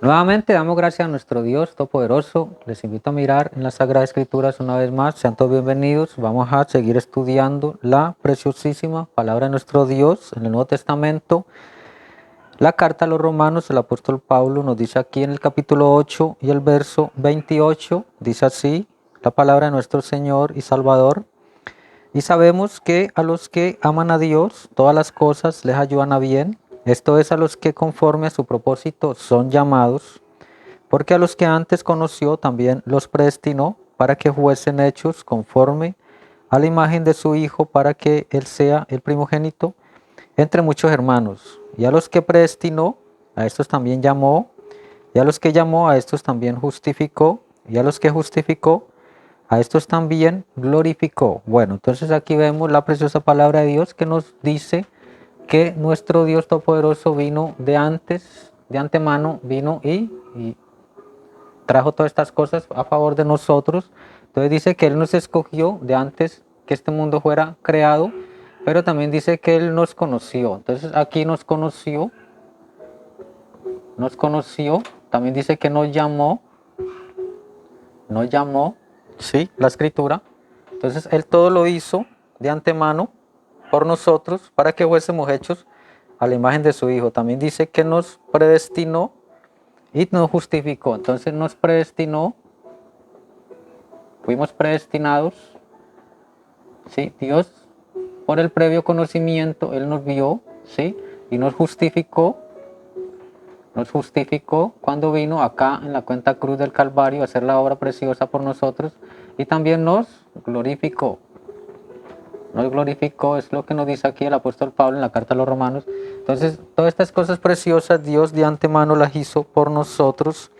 Nuevamente damos gracias a nuestro Dios Todopoderoso. Les invito a mirar en las Sagradas Escrituras una vez más. Sean todos bienvenidos. Vamos a seguir estudiando la preciosísima palabra de nuestro Dios en el Nuevo Testamento. La carta a los Romanos, el apóstol Pablo nos dice aquí en el capítulo 8 y el verso 28, dice así, la palabra de nuestro Señor y Salvador. Y sabemos que a los que aman a Dios, todas las cosas les ayudan a bien. Esto es a los que conforme a su propósito son llamados. Porque a los que antes conoció también los predestinó para que fuesen hechos conforme a la imagen de su Hijo, para que Él sea el primogénito entre muchos hermanos. Y a los que predestinó, a estos también llamó. Y a los que llamó, a estos también justificó. Y a los que justificó, a estos también glorificó. Bueno, entonces aquí vemos la preciosa palabra de Dios que nos dice que nuestro Dios Todopoderoso vino de antes, de antemano, vino y trajo todas estas cosas a favor de nosotros. Entonces dice que Él nos escogió de antes que este mundo fuera creado, pero también dice que Él nos conoció. Entonces aquí nos conoció, también dice que nos llamó, sí, la escritura. Entonces Él todo lo hizo de antemano por nosotros para que fuésemos hechos a la imagen de su Hijo. También dice que nos predestinó y nos justificó. Entonces nos predestinó, fuimos predestinados, ¿sí? Dios, por el previo conocimiento, Él nos vio, ¿sí? Y nos justificó cuando vino acá en la cuenta cruz del Calvario a hacer la obra preciosa por nosotros, y también nos glorificó. Nos glorificó, es lo que nos dice aquí el apóstol Pablo en la carta a los Romanos. Entonces, todas estas cosas preciosas Dios de antemano las hizo por nosotros.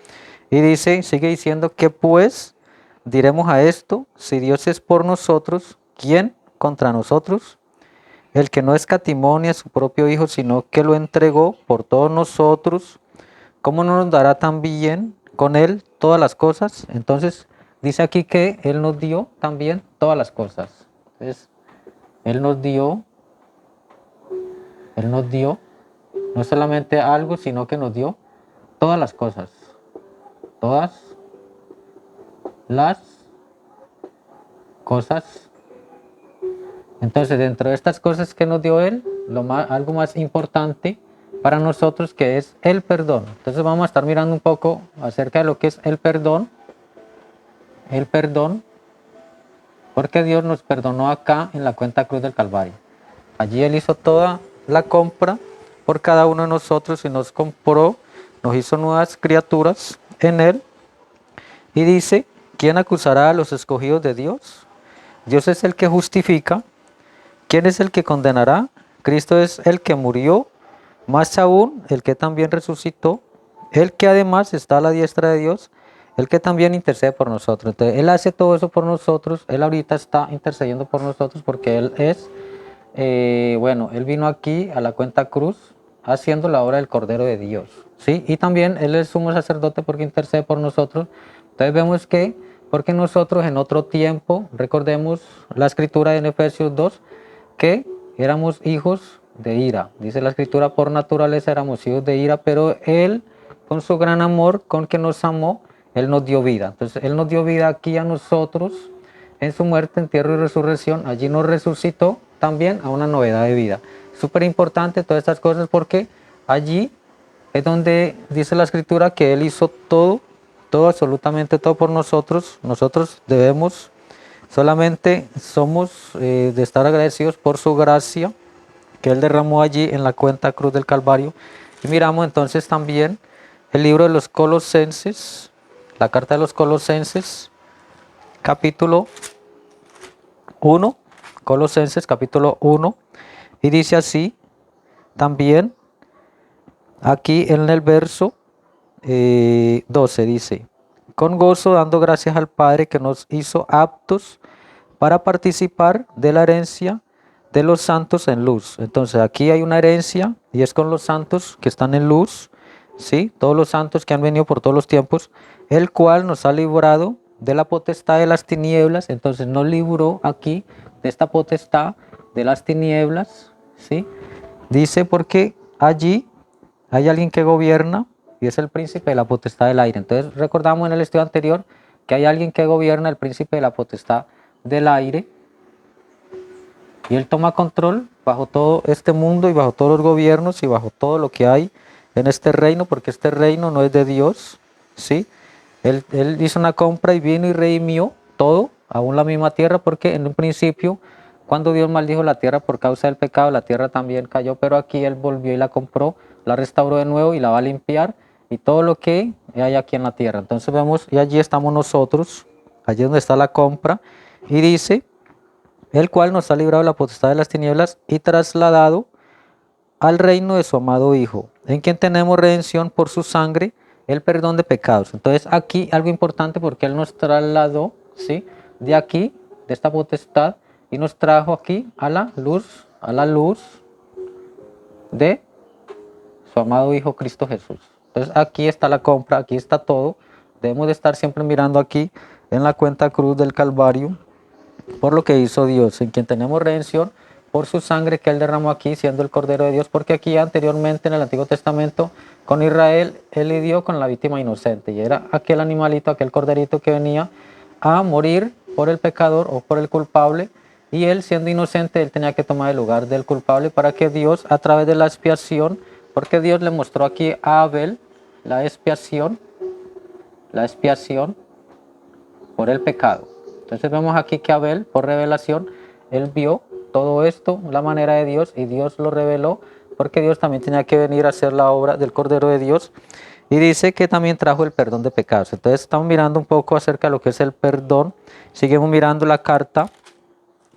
Y dice, sigue diciendo que pues diremos a esto: si Dios es por nosotros, ¿quién contra nosotros? El que no escatimó ni a su propio Hijo, sino que lo entregó por todos nosotros, ¿cómo no nos dará también con Él todas las cosas? Entonces, dice aquí que Él nos dio también todas las cosas. Entonces, Él nos dio no solamente algo, sino que nos dio todas las cosas. Todas las cosas. Entonces, dentro de estas cosas que nos dio Él, algo más importante para nosotros, que es el perdón. Entonces vamos a estar mirando un poco acerca de lo que es el perdón. El perdón, porque Dios nos perdonó acá en la cuenta cruz del Calvario. Allí Él hizo toda la compra por cada uno de nosotros y nos compró, nos hizo nuevas criaturas en Él. Y dice, ¿quién acusará a los escogidos de Dios? Dios es el que justifica. ¿Quién es el que condenará? Cristo es el que murió, más aún el que también resucitó, el que además está a la diestra de Dios, el que también intercede por nosotros. Entonces, Él hace todo eso por nosotros. Él ahorita está intercediendo por nosotros porque Él es, Él vino aquí a la cuenta cruz haciendo la obra del Cordero de Dios, ¿sí? Y también Él es sumo sacerdote porque intercede por nosotros. Entonces vemos que, porque nosotros en otro tiempo, recordemos la escritura en Efesios 2, que éramos hijos de ira. Dice la escritura, por naturaleza éramos hijos de ira, pero Él, con su gran amor, con que nos amó, Él nos dio vida. Entonces, Él nos dio vida aquí a nosotros, en su muerte, entierro y resurrección. Allí nos resucitó también a una novedad de vida. Súper importante todas estas cosas, porque allí es donde dice la escritura que Él hizo todo, absolutamente todo por nosotros. Nosotros debemos, solamente somos de estar agradecidos por su gracia que Él derramó allí en la cuenta cruz del Calvario. Y miramos entonces también el libro de los Colosenses, la carta de los Colosenses, capítulo 1, Colosenses capítulo 1, y dice así, también aquí en el verso 12 dice, con gozo dando gracias al Padre que nos hizo aptos para participar de la herencia de los santos en luz. Entonces aquí hay una herencia y es con los santos que están en luz, ¿sí? Todos los santos que han venido por todos los tiempos, el cual nos ha librado de la potestad de las tinieblas. Entonces nos libró aquí de esta potestad de las tinieblas, ¿sí? Dice porque allí hay alguien que gobierna, y es el príncipe de la potestad del aire. Entonces recordamos en el estudio anterior que hay alguien que gobierna, el príncipe de la potestad del aire, y él toma control bajo todo este mundo y bajo todos los gobiernos y bajo todo lo que hay en este reino, porque este reino no es de Dios, ¿sí? Él hizo una compra y vino y redimió todo, aún la misma tierra, porque en un principio, cuando Dios maldijo la tierra por causa del pecado, la tierra también cayó, pero aquí Él volvió y la compró, la restauró de nuevo y la va a limpiar, y todo lo que hay aquí en la tierra. Entonces vemos, y allí estamos nosotros, allí donde está la compra, y dice, el cual nos ha librado de la potestad de las tinieblas y trasladado al reino de su amado Hijo, en quien tenemos redención por su sangre, el perdón de pecados. Entonces aquí algo importante porque Él nos trasladó, ¿sí? De aquí, de esta potestad, y nos trajo aquí a la luz de su amado Hijo Cristo Jesús. Entonces aquí está la compra, aquí está todo. Debemos de estar siempre mirando aquí en la cuenta cruz del Calvario, por lo que hizo Dios, en quien tenemos redención por su sangre que Él derramó aquí, siendo el Cordero de Dios, porque aquí anteriormente en el Antiguo Testamento con Israel, Él lidió con la víctima inocente, y era aquel animalito, aquel corderito que venía a morir por el pecador o por el culpable, y Él siendo inocente, Él tenía que tomar el lugar del culpable para que Dios, a través de la expiación, porque Dios le mostró aquí a Abel la expiación por el pecado. Entonces vemos aquí que Abel, por revelación, él vio todo esto, la manera de Dios, y Dios lo reveló, porque Dios también tenía que venir a hacer la obra del Cordero de Dios, y dice que también trajo el perdón de pecados. Entonces estamos mirando un poco acerca de lo que es el perdón. Seguimos mirando la carta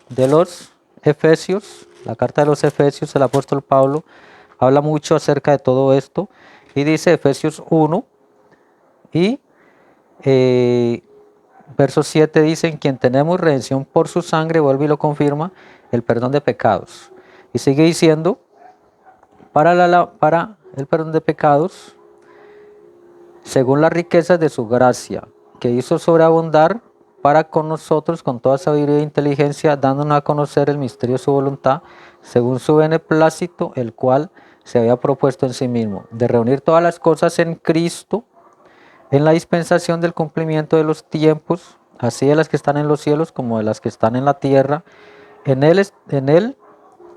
de los Efesios, la carta de los Efesios, el apóstol Pablo habla mucho acerca de todo esto, y dice Efesios 1, y verso 7 dice, en quien tenemos redención por su sangre, vuelve y lo confirma, el perdón de pecados. Y sigue diciendo, para el perdón de pecados, según las riquezas de su gracia, que hizo sobreabundar para con nosotros con toda sabiduría e inteligencia, dándonos a conocer el misterio de su voluntad, según su beneplácito, el cual se había propuesto en sí mismo, de reunir todas las cosas en Cristo, en la dispensación del cumplimiento de los tiempos, así de las que están en los cielos como de las que están en la tierra. En él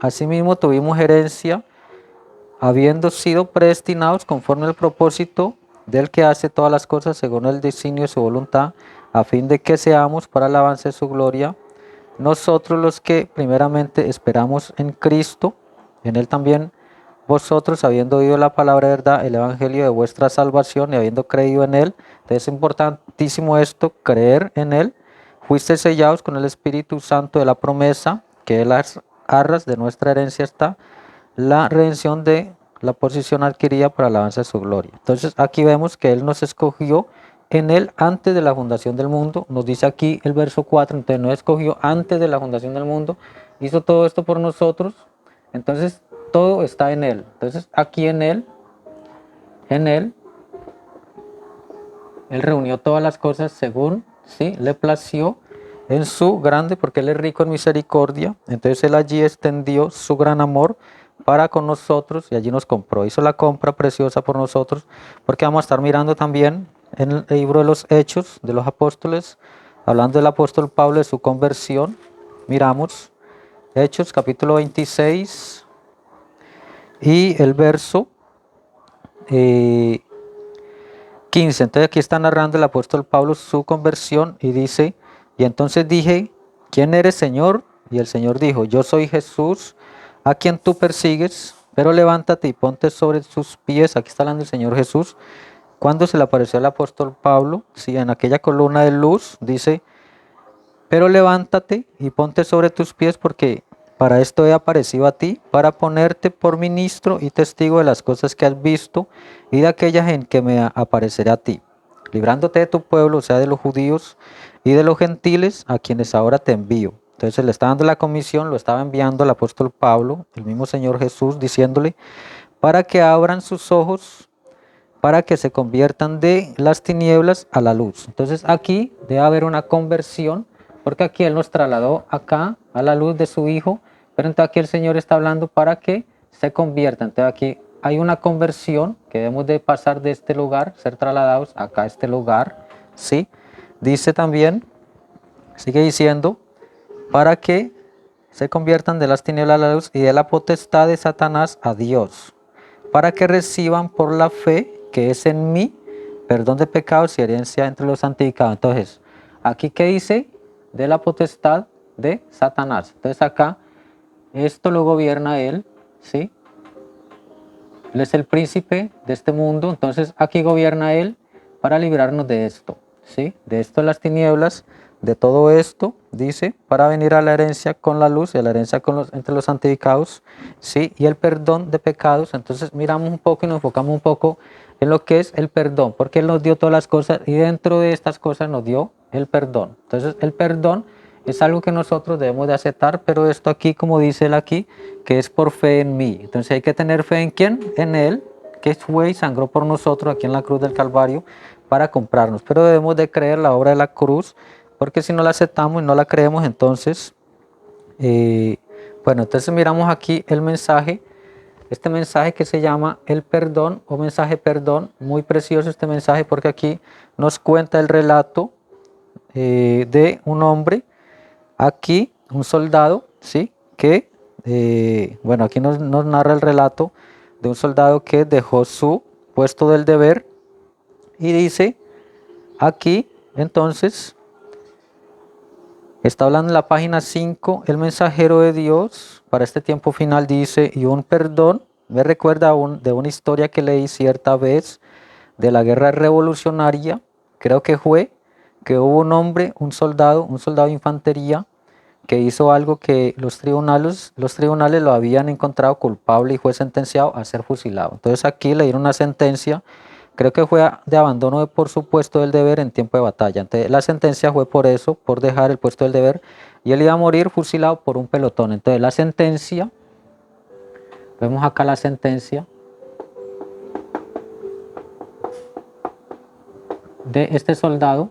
asimismo tuvimos herencia, habiendo sido predestinados conforme al propósito del que hace todas las cosas según el designio de su voluntad, a fin de que seamos para el avance de su gloria, nosotros los que primeramente esperamos en Cristo, en él también vosotros, habiendo oído la palabra de verdad, el evangelio de vuestra salvación, y habiendo creído en él. Entonces es importantísimo esto, creer en él. Fuisteis sellados con el Espíritu Santo de la promesa, que en las arras de nuestra herencia está la redención de la posición adquirida para la alabanza de su gloria. Entonces aquí vemos que Él nos escogió en Él antes de la fundación del mundo. Nos dice aquí el verso 4, entonces nos escogió antes de la fundación del mundo, hizo todo esto por nosotros, entonces todo está en Él. Entonces aquí en Él, Él reunió todas las cosas según, ¿sí?, le plació en su grande, porque Él es rico en misericordia. Entonces Él allí extendió su gran amor para con nosotros y allí nos compró. Hizo la compra preciosa por nosotros, porque vamos a estar mirando también en el libro de los Hechos de los Apóstoles, hablando del apóstol Pablo de su conversión. Miramos Hechos capítulo 26 y el verso 15. Entonces aquí está narrando el apóstol Pablo su conversión y dice, y entonces dije, ¿quién eres, Señor? Y el Señor dijo, yo soy Jesús, a quien tú persigues, pero levántate y ponte sobre tus pies. Aquí está hablando el Señor Jesús. Cuando se le apareció al apóstol Pablo, sí, en aquella columna de luz, dice, pero levántate y ponte sobre tus pies, porque para esto he aparecido a ti, para ponerte por ministro y testigo de las cosas que has visto y de aquellas en que me apareceré a ti, librándote de tu pueblo, o sea, de los judíos y de los gentiles, a quienes ahora te envío. Entonces le está dando la comisión, lo estaba enviando el apóstol Pablo, el mismo Señor Jesús, diciéndole, para que abran sus ojos, para que se conviertan de las tinieblas a la luz. Entonces aquí debe haber una conversión, porque aquí Él nos trasladó acá a la luz de su Hijo, pero entonces aquí el Señor está hablando para que se conviertan. Entonces aquí hay una conversión que debemos de pasar de este lugar, ser trasladados acá a este lugar, ¿sí? Dice también, sigue diciendo, para que se conviertan de las tinieblas a la luz y de la potestad de Satanás a Dios, para que reciban por la fe que es en mí perdón de pecados y herencia entre los santificados. Entonces, aquí que dice de la potestad de Satanás. Entonces acá esto lo gobierna él, ¿sí? Él es el príncipe de este mundo, entonces aquí gobierna él para librarnos de esto, ¿sí? De esto de las tinieblas, de todo esto, dice, para venir a la herencia con la luz y a la herencia entre los santificados, ¿sí? Y el perdón de pecados. Entonces miramos un poco y nos enfocamos un poco en lo que es el perdón, porque Él nos dio todas las cosas y dentro de estas cosas nos dio el perdón. Entonces el perdón es algo que nosotros debemos de aceptar, pero esto aquí, como dice él aquí, que es por fe en mí. Entonces hay que tener fe en quién, en Él, que fue y sangró por nosotros aquí en la cruz del Calvario para comprarnos. Pero debemos de creer la obra de la cruz, porque si no la aceptamos y no la creemos, entonces, bueno, entonces miramos aquí el mensaje, este mensaje que se llama el perdón o mensaje perdón, muy precioso este mensaje porque aquí nos cuenta el relato de un hombre, aquí un soldado, ¿sí? Que, bueno, aquí nos narra el relato de un soldado que dejó su puesto del deber y dice aquí, entonces, está hablando en la página 5, el mensajero de Dios para este tiempo final dice, y un perdón, me recuerda de una historia que leí cierta vez de la guerra revolucionaria, creo que fue, que hubo un hombre, un soldado de infantería, que hizo algo que los tribunales lo habían encontrado culpable y fue sentenciado a ser fusilado. Entonces aquí le dieron una sentencia, creo que fue de abandono por su puesto del deber en tiempo de batalla. Entonces la sentencia fue por eso, por dejar el puesto del deber, y él iba a morir fusilado por un pelotón. Entonces la sentencia, vemos acá la sentencia de este soldado,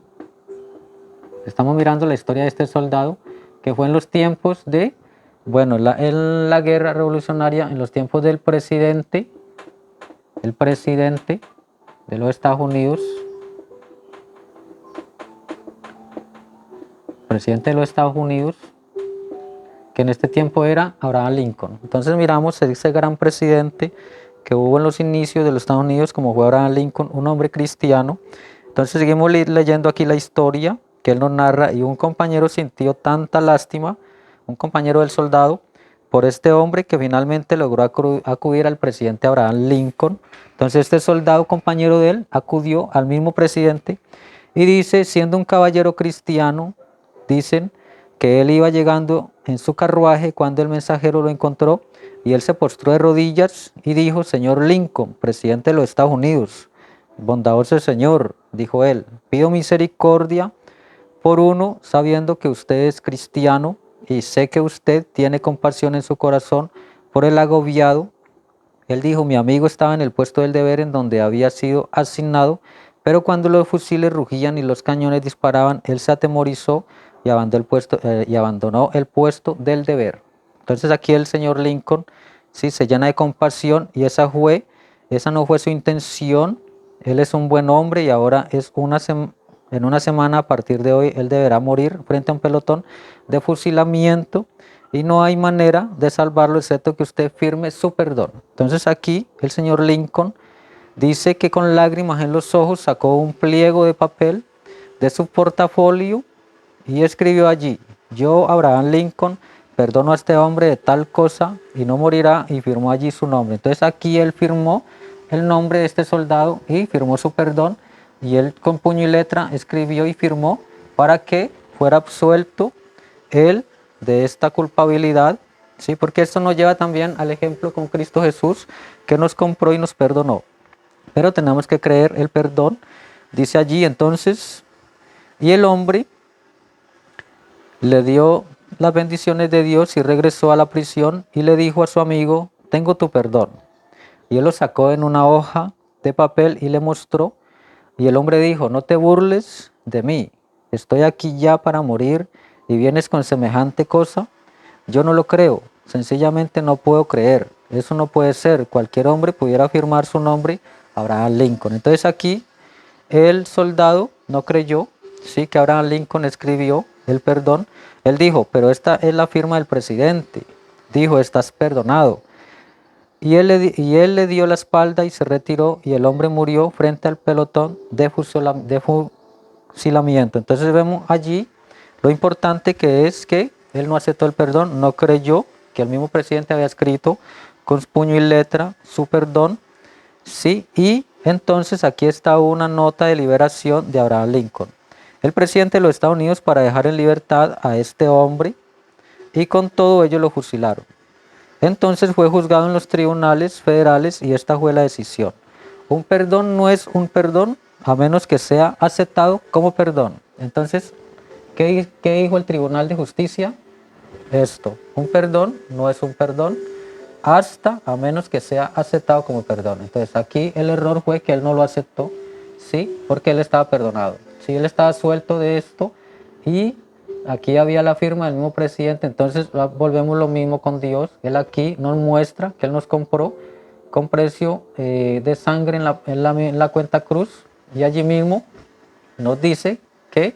estamos mirando la historia de este soldado, que fue en los tiempos de, bueno, en la guerra revolucionaria, en los tiempos del presidente, el presidente de los Estados Unidos, presidente de los Estados Unidos, que en este tiempo era Abraham Lincoln. Entonces miramos ese gran presidente que hubo en los inicios de los Estados Unidos, como fue Abraham Lincoln, un hombre cristiano. Entonces seguimos leyendo aquí la historia que él nos narra, y un compañero sintió tanta lástima, un compañero del soldado, por este hombre que finalmente logró acudir al presidente Abraham Lincoln. Entonces este soldado, compañero de él, acudió al mismo presidente y dice, siendo un caballero cristiano, dicen que él iba llegando en su carruaje cuando el mensajero lo encontró y él se postró de rodillas y dijo, señor Lincoln, presidente de los Estados Unidos, bondadoso señor, dijo él, pido misericordia por uno, sabiendo que usted es cristiano y sé que usted tiene compasión en su corazón por el agobiado. Él dijo, mi amigo estaba en el puesto del deber en donde había sido asignado, pero cuando los fusiles rugían y los cañones disparaban, él se atemorizó y abandonó el puesto del deber. Entonces aquí el señor Lincoln sí se llena de compasión, y esa no fue su intención. Él es un buen hombre y ahora en una semana a partir de hoy él deberá morir frente a un pelotón de fusilamiento y no hay manera de salvarlo excepto que usted firme su perdón. Entonces aquí el señor Lincoln dice que con lágrimas en los ojos sacó un pliego de papel de su portafolio y escribió allí, yo, Abraham Lincoln, perdono a este hombre de tal cosa y no morirá, y firmó allí su nombre. Entonces aquí él firmó el nombre de este soldado y firmó su perdón, y él con puño y letra escribió y firmó para que fuera absuelto él de esta culpabilidad, ¿sí? Porque esto nos lleva también al ejemplo con Cristo Jesús, que nos compró y nos perdonó. Pero tenemos que creer el perdón. Dice allí entonces, y el hombre le dio las bendiciones de Dios y regresó a la prisión y le dijo a su amigo, tengo tu perdón. Y él lo sacó en una hoja de papel y le mostró. Y el hombre dijo, no te burles de mí, estoy aquí ya para morir y vienes con semejante cosa. Yo no lo creo, sencillamente no puedo creer. eso no puede ser. Cualquier hombre pudiera firmar su nombre, Abraham Lincoln. Entonces aquí el soldado no creyó, sí, que Abraham Lincoln escribió el perdón. Él dijo, pero esta es la firma del presidente. Dijo, estás perdonado. Y él le dio la espalda y se retiró, y el hombre murió frente al pelotón de fusilamiento. Entonces vemos allí lo importante que es que él no aceptó el perdón, no creyó que el mismo presidente había escrito con puño y letra su perdón, sí, y entonces aquí está una nota de liberación de Abraham Lincoln. El presidente de los Estados Unidos para dejar en libertad a este hombre, y con todo ellos lo fusilaron. Entonces fue juzgado en los tribunales federales y esta fue la decisión. Un perdón no es un perdón a menos que sea aceptado como perdón. Entonces, ¿qué dijo el Tribunal de Justicia? Esto, un perdón no es un perdón hasta a menos que sea aceptado como perdón. Entonces aquí el error fue que él no lo aceptó, ¿sí? Porque él estaba perdonado. Sí, él estaba suelto de esto y aquí había la firma del mismo presidente. Entonces volvemos lo mismo con Dios. Él aquí nos muestra que él nos compró con precio de sangre en la cuenta cruz, y allí mismo nos dice que,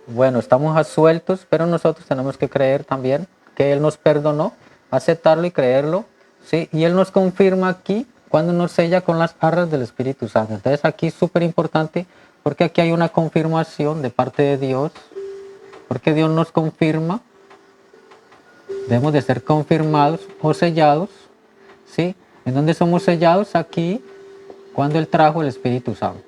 bueno, estamos asueltos, pero nosotros tenemos que creer también que Él nos perdonó, aceptarlo y creerlo, ¿sí? Y Él nos confirma aquí cuando nos sella con las arras del Espíritu Santo. Entonces aquí es súper importante porque aquí hay una confirmación de parte de Dios, porque Dios nos confirma, debemos de ser confirmados o sellados, ¿sí? ¿En dónde somos sellados? Aquí, cuando Él trajo el Espíritu Santo.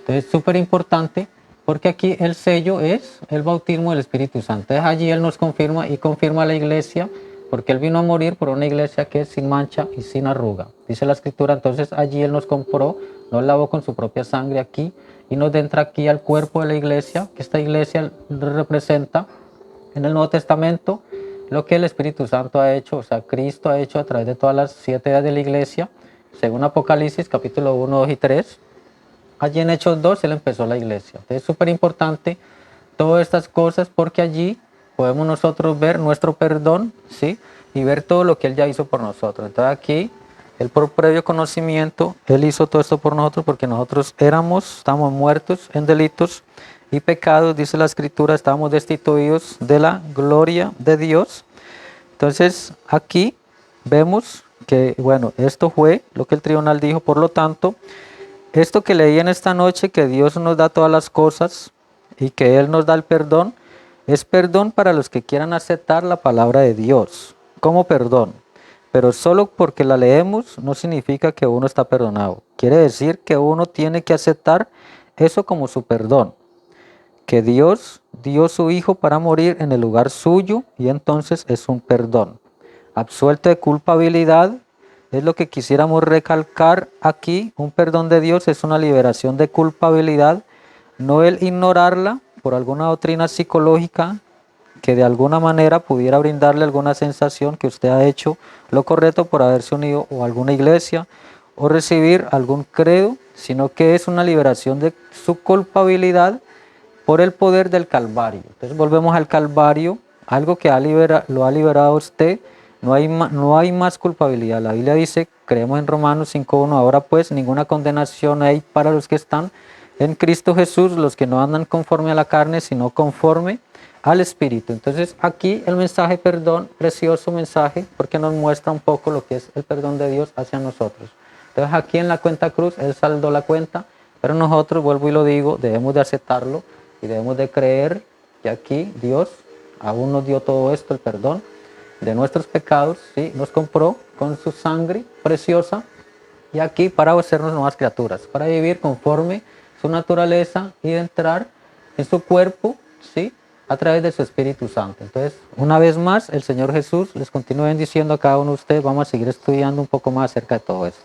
Entonces es súper importante porque aquí el sello es el bautismo del Espíritu Santo. Entonces allí Él nos confirma y confirma a la iglesia, porque Él vino a morir por una iglesia que es sin mancha y sin arruga. Dice la Escritura, entonces allí Él nos compró, nos lavó con su propia sangre aquí y nos entra aquí al cuerpo de la iglesia, que esta iglesia representa en el Nuevo Testamento lo que el Espíritu Santo ha hecho, o sea, Cristo ha hecho a través de todas las 7 edades de la iglesia, según Apocalipsis capítulo 1, 2 y 3. Allí en Hechos 2 Él empezó la iglesia. Entonces es súper importante todas estas cosas porque allí podemos nosotros ver nuestro perdón, ¿sí? Y ver todo lo que Él ya hizo por nosotros. Entonces aquí, Él por previo conocimiento, Él hizo todo esto por nosotros porque nosotros estábamos muertos en delitos y pecados, dice la Escritura, estábamos destituidos de la gloria de Dios. Entonces aquí vemos que, bueno, esto fue lo que el tribunal dijo, por lo tanto, esto que leí en esta noche, que Dios nos da todas las cosas y que Él nos da el perdón, es perdón para los que quieran aceptar la palabra de Dios como perdón. Pero solo porque la leemos no significa que uno está perdonado. Quiere decir que uno tiene que aceptar eso como su perdón. Que Dios dio su Hijo para morir en el lugar suyo y entonces es un perdón. Absuelto de culpabilidad. Es lo que quisiéramos recalcar aquí. Un perdón de Dios es una liberación de culpabilidad, no el ignorarla por alguna doctrina psicológica que de alguna manera pudiera brindarle alguna sensación que usted ha hecho lo correcto por haberse unido a alguna iglesia o recibir algún credo, sino que es una liberación de su culpabilidad por el poder del Calvario. Entonces volvemos al Calvario, algo que lo ha liberado a usted. No hay más culpabilidad. La Biblia dice, creemos en Romanos 5:1, ahora pues ninguna condenación hay para los que están en Cristo Jesús, los que no andan conforme a la carne, sino conforme al Espíritu. Entonces aquí el mensaje perdón, precioso mensaje, porque nos muestra un poco lo que es el perdón de Dios hacia nosotros. Entonces aquí en la cuenta cruz, Él saldó la cuenta, pero nosotros, vuelvo y lo digo, debemos de aceptarlo y debemos de creer que aquí Dios aún nos dio todo esto, el perdón de nuestros pecados, ¿sí? Nos compró con su sangre preciosa y aquí para hacernos nuevas criaturas, para vivir conforme su naturaleza y entrar en su cuerpo, ¿sí? A través de su Espíritu Santo. Entonces, una vez más, el Señor Jesús les continúa bendiciendo a cada uno de ustedes. Vamos a seguir estudiando un poco más acerca de todo esto.